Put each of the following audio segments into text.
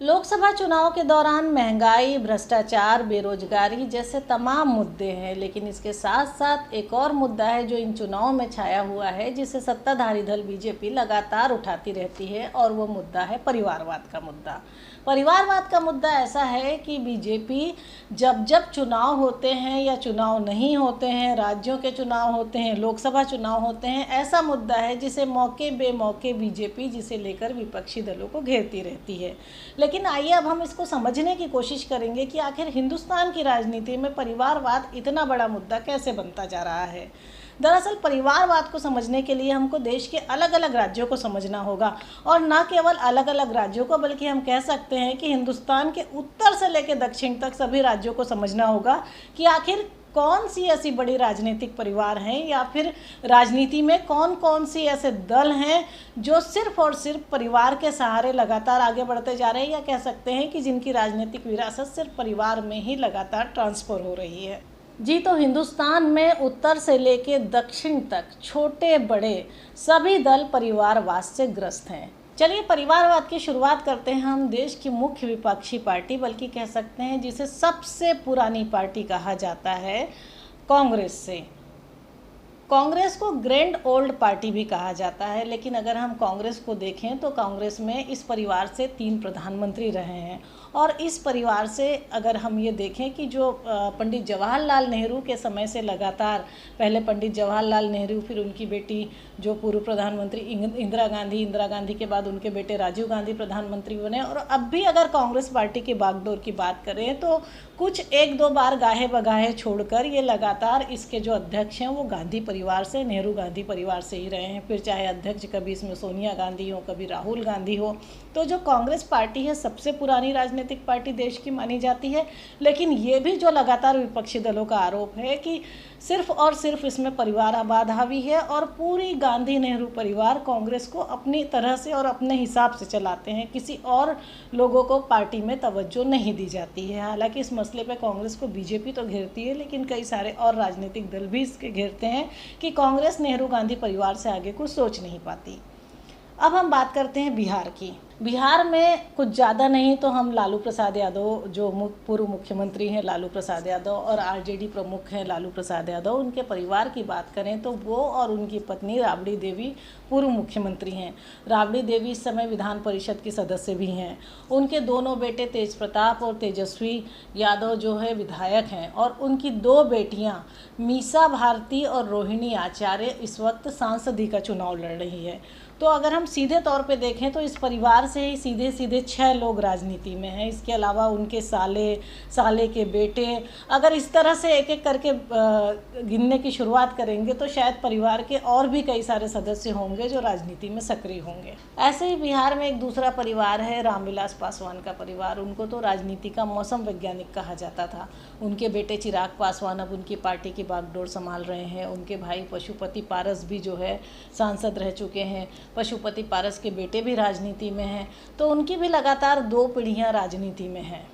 लोकसभा चुनाव के दौरान महंगाई, भ्रष्टाचार, बेरोजगारी जैसे तमाम मुद्दे हैं, लेकिन इसके साथ साथ एक और मुद्दा है जो इन चुनावों में छाया हुआ है, जिसे सत्ताधारी दल बीजेपी लगातार उठाती रहती है, और वो मुद्दा है परिवारवाद का मुद्दा। परिवारवाद का मुद्दा ऐसा है कि बीजेपी जब जब चुनाव होते हैं या चुनाव नहीं होते हैं, राज्यों के चुनाव होते हैं, लोकसभा चुनाव होते हैं, ऐसा मुद्दा है जिसे मौके बेमौके बीजेपी जिसे लेकर विपक्षी दलों को घेरती रहती है। लेकिन आइए अब हम इसको समझने की कोशिश करेंगे कि आखिर हिंदुस्तान की राजनीति में परिवारवाद इतना बड़ा मुद्दा कैसे बनता जा रहा है। दरअसल परिवारवाद को समझने के लिए हमको देश के अलग अलग राज्यों को समझना होगा, और न केवल अलग अलग राज्यों को, बल्कि हम कह सकते हैं कि हिंदुस्तान के उत्तर से लेकर दक्षिण तक सभी राज्यों को समझना होगा कि आखिर कौन सी ऐसी बड़ी राजनीतिक परिवार हैं, या फिर राजनीति में कौन कौन सी ऐसे दल हैं जो सिर्फ और सिर्फ परिवार के सहारे लगातार आगे बढ़ते जा रहे हैं, या कह सकते हैं कि जिनकी राजनीतिक विरासत सिर्फ परिवार में ही लगातार ट्रांसफर हो रही है। जी, तो हिंदुस्तान में उत्तर से लेके दक्षिण तक छोटे बड़े सभी दल परिवारवाद से ग्रस्त हैं। चलिए परिवारवाद की शुरुआत करते हैं हम देश की मुख्य विपक्षी पार्टी, बल्कि कह सकते हैं जिसे सबसे पुरानी पार्टी कहा जाता है, कांग्रेस से। कांग्रेस को ग्रैंड ओल्ड पार्टी भी कहा जाता है, लेकिन अगर हम कांग्रेस को देखें तो कांग्रेस में इस परिवार से 3 प्रधानमंत्री रहे हैं, और इस परिवार से अगर हम ये देखें कि जो पंडित जवाहरलाल नेहरू के समय से लगातार, पहले पंडित जवाहरलाल नेहरू, फिर उनकी बेटी जो पूर्व प्रधानमंत्री इंदिरा गांधी के बाद उनके बेटे राजीव गांधी प्रधानमंत्री बने, और अब भी अगर कांग्रेस पार्टी की बागडोर की बात करें तो कुछ 1-2 बार गाहे बगाहे छोड़कर ये लगातार इसके जो अध्यक्ष हैं वो गांधी परिवार से, नेहरू गांधी परिवार से ही रहे हैं। फिर चाहे अध्यक्ष कभी इसमें सोनिया गांधी हो, कभी राहुल गांधी हो। तो जो कांग्रेस पार्टी है सबसे पुरानी राजनीतिक पार्टी देश की मानी जाती है, लेकिन ये भी जो लगातार विपक्षी दलों का आरोप है कि सिर्फ और सिर्फ इसमें परिवारवाद हावी है, और पूरी गांधी नेहरू परिवार कांग्रेस को अपनी तरह से और अपने हिसाब से चलाते हैं, किसी और लोगों को पार्टी में तवज्जो नहीं दी जाती है। हालांकि इस मसले पे कांग्रेस को बीजेपी तो घेरती है, लेकिन कई सारे और राजनीतिक दल भी इसके घेरते हैं कि कांग्रेस नेहरू गांधी परिवार से आगे कुछ सोच नहीं पाती। अब हम बात करते हैं बिहार की। बिहार में कुछ ज़्यादा नहीं तो हम लालू प्रसाद यादव, जो पूर्व मुख्यमंत्री हैं लालू प्रसाद यादव, और आरजेडी प्रमुख हैं लालू प्रसाद यादव, उनके परिवार की बात करें तो वो और उनकी पत्नी राबड़ी देवी पूर्व मुख्यमंत्री हैं। राबड़ी देवी इस समय विधान परिषद की सदस्य भी हैं। उनके दोनों बेटे तेज प्रताप और तेजस्वी यादव जो है विधायक हैं, और उनकी 2 बेटियाँ मीसा भारती और रोहिणी आचार्य इस वक्त सांसदी का चुनाव लड़ रही है। तो अगर हम सीधे तौर पे देखें तो इस परिवार से ही सीधे सीधे 6 लोग राजनीति में हैं। इसके अलावा उनके साले के बेटे, अगर इस तरह से एक एक करके गिनने की शुरुआत करेंगे तो शायद परिवार के और भी कई सारे सदस्य होंगे जो राजनीति में सक्रिय होंगे। ऐसे ही बिहार में एक दूसरा परिवार है रामविलास पासवान का परिवार। उनको तो राजनीति का मौसम वैज्ञानिक कहा जाता था। उनके बेटे चिराग पासवान अब उनकी पार्टी की बागडोर संभाल रहे हैं। उनके भाई पशुपति पारस भी जो है सांसद रह चुके हैं। पशुपति पारस के बेटे भी राजनीति में हैं, तो उनकी भी लगातार 2 पीढ़ियां राजनीति में हैं।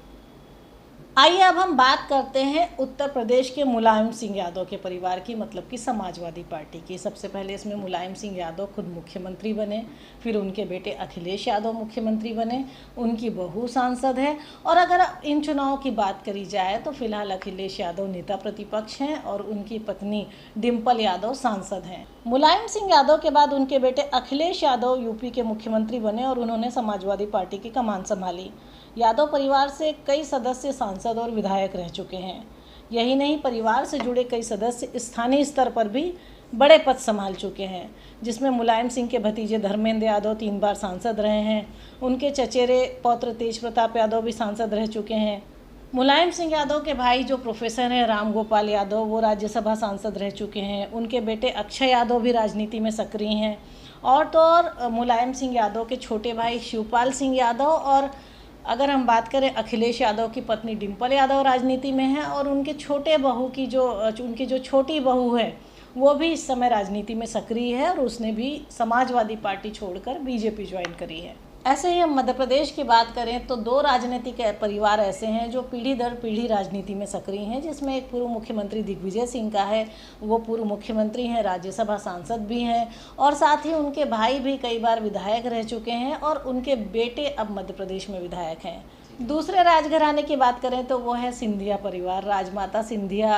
आइए अब हम बात करते हैं उत्तर प्रदेश के मुलायम सिंह यादव के परिवार की, मतलब कि समाजवादी पार्टी की। सबसे पहले इसमें मुलायम सिंह यादव खुद मुख्यमंत्री बने, फिर उनके बेटे अखिलेश यादव मुख्यमंत्री बने, उनकी बहू सांसद है, और अगर इन चुनाव की बात करी जाए तो फिलहाल अखिलेश यादव नेता प्रतिपक्ष हैं और उनकी पत्नी डिम्पल यादव सांसद हैं। मुलायम सिंह यादव के बाद उनके बेटे अखिलेश यादव यूपी के मुख्यमंत्री बने और उन्होंने समाजवादी पार्टी की कमान संभाली। यादव परिवार से कई सदस्य सांसद और विधायक रह चुके हैं। यही नहीं, परिवार से जुड़े कई सदस्य स्थानीय स्तर पर भी बड़े पद संभाल चुके हैं, जिसमें मुलायम सिंह के भतीजे धर्मेंद्र यादव 3 बार सांसद रहे हैं। उनके चचेरे पौत्र तेज प्रताप यादव भी सांसद रह चुके हैं। मुलायम सिंह यादव के भाई जो प्रोफेसर हैं राम गोपाल यादव, वो राज्यसभा सांसद रह चुके हैं। उनके बेटे अक्षय यादव भी राजनीति में सक्रिय हैं। और तो और मुलायम सिंह यादव के छोटे भाई शिवपाल सिंह यादव, और अगर हम बात करें अखिलेश यादव की पत्नी डिम्पल यादव राजनीति में हैं, और उनके छोटे बहू की उनकी जो छोटी बहू है वो भी इस समय राजनीति में सक्रिय है, और उसने भी समाजवादी पार्टी छोड़कर बीजेपी ज्वाइन करी है। ऐसे ही हम मध्य प्रदेश की बात करें तो दो राजनीतिक परिवार ऐसे हैं जो पीढ़ी दर पीढ़ी राजनीति में सक्रिय हैं, जिसमें एक पूर्व मुख्यमंत्री दिग्विजय सिंह का है। वो पूर्व मुख्यमंत्री हैं, राज्यसभा सांसद भी हैं और साथ ही उनके भाई भी कई बार विधायक रह चुके हैं और उनके बेटे अब मध्य प्रदेश में विधायक हैं। दूसरे राजघराने की बात करें तो वो है सिंधिया परिवार। राजमाता सिंधिया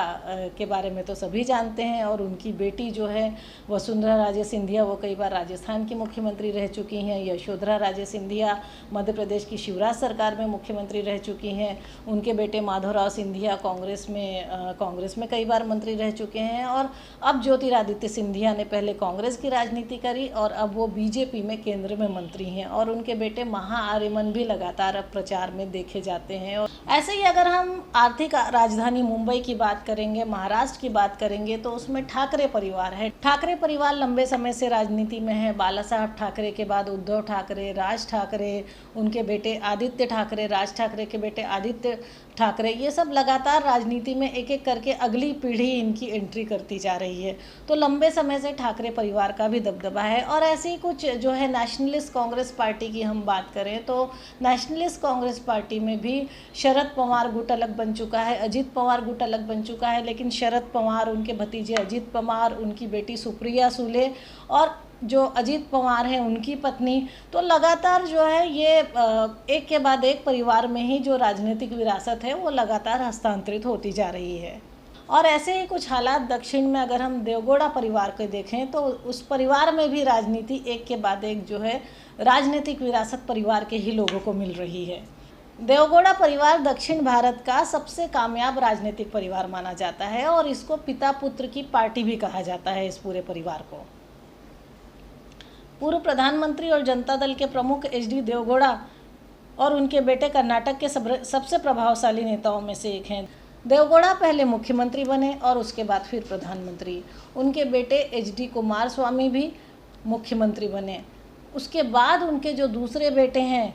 के बारे में तो सभी जानते हैं और उनकी बेटी जो है वसुंधरा राजे सिंधिया, वो कई बार राजस्थान की मुख्यमंत्री रह चुकी हैं। यशोधरा राजे सिंधिया मध्य प्रदेश की शिवराज सरकार में मुख्यमंत्री रह चुकी हैं। उनके बेटे माधवराव सिंधिया कांग्रेस में कई बार मंत्री रह चुके हैं। और अब ज्योतिरादित्य सिंधिया ने पहले कांग्रेस की राजनीति करी और अब वो बीजेपी में केंद्र में मंत्री हैं और उनके बेटे महाआर्यमन भी लगातार अब प्रचार में देखे जाते हैं। और ऐसे ही अगर हम आर्थिक राजधानी मुंबई की बात करेंगे, महाराष्ट्र की बात करेंगे तो उसमें ठाकरे परिवार है। ठाकरे परिवार लंबे समय से राजनीति में है। बाला साहब ठाकरे के बाद उद्धव ठाकरे, राज ठाकरे, उनके बेटे आदित्य ठाकरे, राज ठाकरे के बेटे आदित्य ठाकरे, ये सब लगातार राजनीति में एक एक करके अगली पीढ़ी इनकी एंट्री करती जा रही है। तो लंबे समय से ठाकरे परिवार का भी दबदबा है। और ऐसे ही कुछ जो है नेशनलिस्ट कांग्रेस पार्टी की हम बात करें तो नेशनलिस्ट कांग्रेस पार्टी में भी शरद पवार गुट अलग बन चुका है, अजित पवार गुट अलग बन चुका है। लेकिन शरद पवार, उनके भतीजे अजित पवार, उनकी बेटी सुप्रिया सुले और जो अजित पवार हैं उनकी पत्नी, तो लगातार जो है ये एक के बाद एक परिवार में ही जो राजनीतिक विरासत है वो लगातार हस्तांतरित होती जा रही है। और ऐसे ही कुछ हालात दक्षिण में अगर हम देवगौड़ा परिवार को देखें तो उस परिवार में भी राजनीति एक के बाद एक जो है राजनीतिक विरासत परिवार के ही लोगों को मिल रही है। देवगौड़ा परिवार दक्षिण भारत का सबसे कामयाब राजनीतिक परिवार माना जाता है और इसको पिता पुत्र की पार्टी भी कहा जाता है। इस पूरे परिवार को पूर्व प्रधानमंत्री और जनता दल के प्रमुख एच.डी. देवगौड़ा और उनके बेटे कर्नाटक के सबसे प्रभावशाली नेताओं में से एक हैं। देवगौड़ा पहले मुख्यमंत्री बने और उसके बाद फिर प्रधानमंत्री। उनके बेटे एच.डी. कुमारस्वामी भी मुख्यमंत्री बने। उसके बाद उनके जो दूसरे बेटे हैं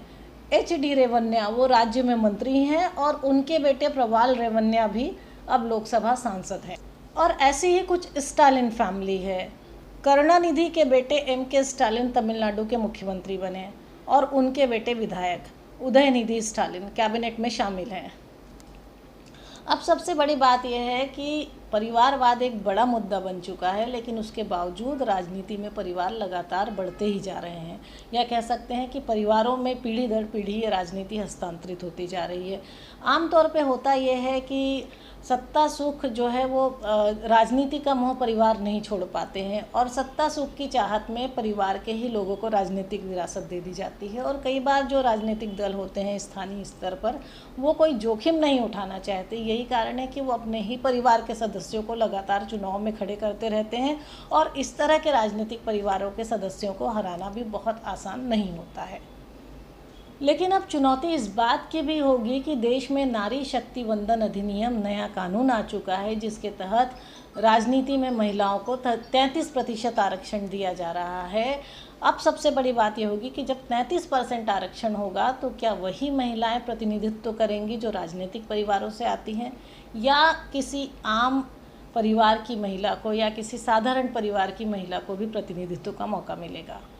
एच.डी. रेवन्या, वो राज्य में मंत्री हैं और उनके बेटे प्रवाल रेवन्या भी अब लोकसभा सांसद हैं। और ऐसी ही कुछ स्टालिन फैमिली है। करुणानिधि के बेटे M.K. स्टालिन तमिलनाडु के मुख्यमंत्री बने और उनके बेटे विधायक उदयनिधि स्टालिन कैबिनेट में शामिल हैं। अब सबसे बड़ी बात यह है कि परिवारवाद एक बड़ा मुद्दा बन चुका है, लेकिन उसके बावजूद राजनीति में परिवार लगातार बढ़ते ही जा रहे हैं। या कह सकते हैं कि परिवारों में पीढ़ी दर पीढ़ी ये राजनीति हस्तांतरित होती जा रही है। आमतौर पे होता यह है कि सत्ता सुख जो है वो राजनीति का मोह परिवार नहीं छोड़ पाते हैं और सत्ता सुख की चाहत में परिवार के ही लोगों को राजनीतिक विरासत दे दी जाती है। और कई बार जो राजनीतिक दल होते हैं स्थानीय स्तर पर वो कोई जोखिम नहीं उठाना चाहते। यही कारण है कि वो अपने ही परिवार के सदस्यों को लगातार चुनाव में खड़े करते रहते हैं और इस तरह के राजनीतिक परिवारों के सदस्यों को हराना भी बहुत आसान नहीं होता है। लेकिन अब चुनौती इस बात की भी होगी कि देश में नारी शक्ति वंदन अधिनियम नया कानून आ चुका है, जिसके तहत राजनीति में महिलाओं को 33% आरक्षण दिया जा रहा है। अब सबसे बड़ी बात यह होगी कि जब 33% आरक्षण होगा तो क्या वही महिलाएं प्रतिनिधित्व करेंगी जो राजनीतिक परिवारों से आती हैं, या किसी आम परिवार की महिला को या किसी साधारण परिवार की महिला को भी प्रतिनिधित्व का मौका मिलेगा।